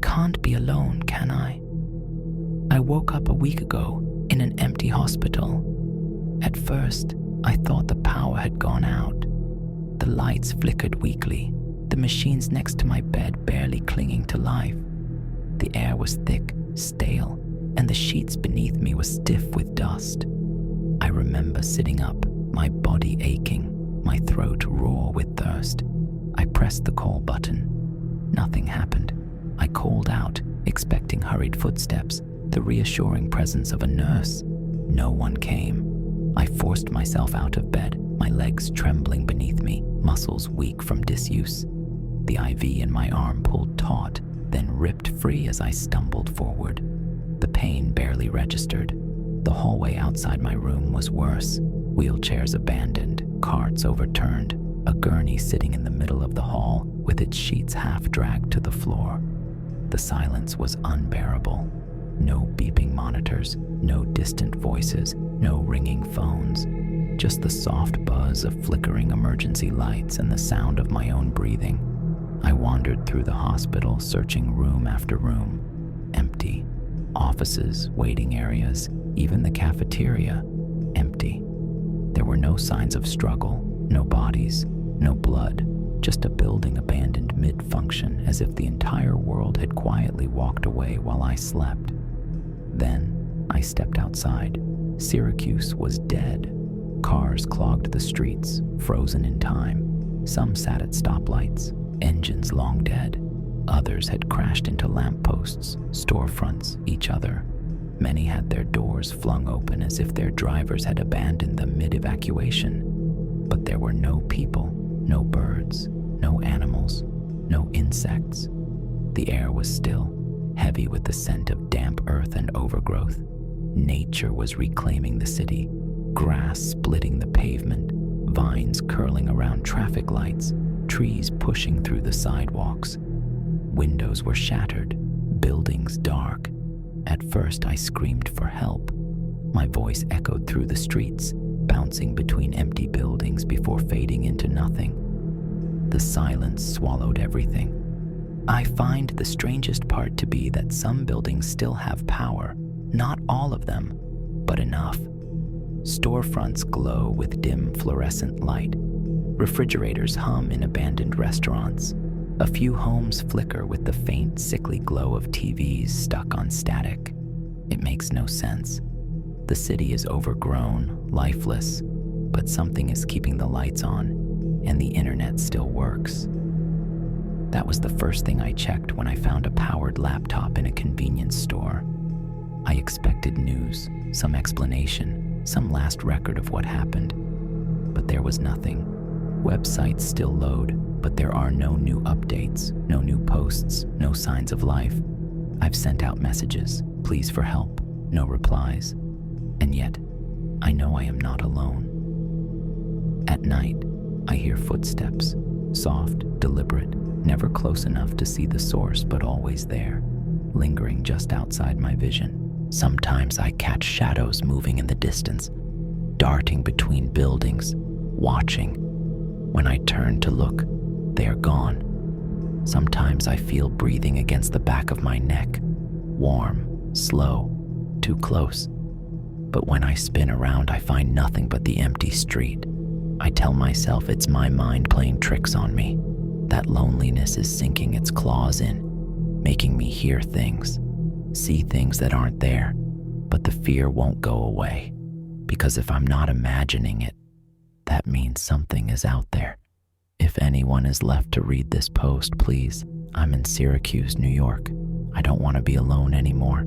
can't be alone, can I? I woke up a week ago in an empty hospital. At first, I thought the power had gone out. The lights flickered weakly, the machines next to my bed barely clinging to life. The air was thick, stale, and the sheets beneath me were stiff with dust. I remember sitting up, my body aching, my throat raw with thirst. I pressed the call button. Nothing happened. I called out, expecting hurried footsteps, the reassuring presence of a nurse. No one came. I forced myself out of bed, my legs trembling beneath me, muscles weak from disuse. The IV in my arm pulled taut, then ripped free as I stumbled forward. The pain barely registered. The hallway outside my room was worse. Wheelchairs abandoned, carts overturned, a gurney sitting in the middle of the hall with its sheets half dragged to the floor. The silence was unbearable. No beeping monitors, no distant voices, no ringing phones. Just the soft buzz of flickering emergency lights and the sound of my own breathing. I wandered through the hospital, searching room after room. Empty. Offices, waiting areas, even the cafeteria. Empty. There were no signs of struggle, no bodies, no blood, just a building abandoned mid-function, as if the entire world had quietly walked away while I slept. Then I stepped outside. Syracuse was dead. Cars clogged the streets, frozen in time. Some sat at stoplights, engines long dead. Others had crashed into lampposts, storefronts, each other. Many had their doors flung open as if their drivers had abandoned them mid-evacuation. But there were no people, no birds, no animals, no insects. The air was still, heavy with the scent of damp earth and overgrowth. Nature was reclaiming the city, grass splitting the pavement, vines curling around traffic lights, trees pushing through the sidewalks. Windows were shattered, buildings dark. At first, I screamed for help. My voice echoed through the streets, bouncing between empty buildings before fading into nothing. The silence swallowed everything. I find the strangest part to be that some buildings still have power, not all of them, but enough. Storefronts glow with dim fluorescent light. Refrigerators hum in abandoned restaurants. A few homes flicker with the faint, sickly glow of TVs stuck on static. It makes no sense. The city is overgrown, lifeless, but something is keeping the lights on, and the internet still works. That was the first thing I checked when I found a powered laptop in a convenience store. I expected news, some explanation, some last record of what happened, but there was nothing. Websites still load, but there are no new updates, no new posts, no signs of life. I've sent out messages, pleas for help, no replies. And yet, I know I am not alone. At night, I hear footsteps, soft, deliberate, never close enough to see the source, but always there, lingering just outside my vision. Sometimes I catch shadows moving in the distance, darting between buildings, watching. When I turn to look, they are gone. Sometimes I feel breathing against the back of my neck, warm, slow, too close. But when I spin around, I find nothing but the empty street. I tell myself it's my mind playing tricks on me. That loneliness is sinking its claws in, making me hear things, see things that aren't there. But the fear won't go away, because if I'm not imagining it, that means something is out there. If anyone is left to read this post, please. I'm in Syracuse, New York. I don't want to be alone anymore.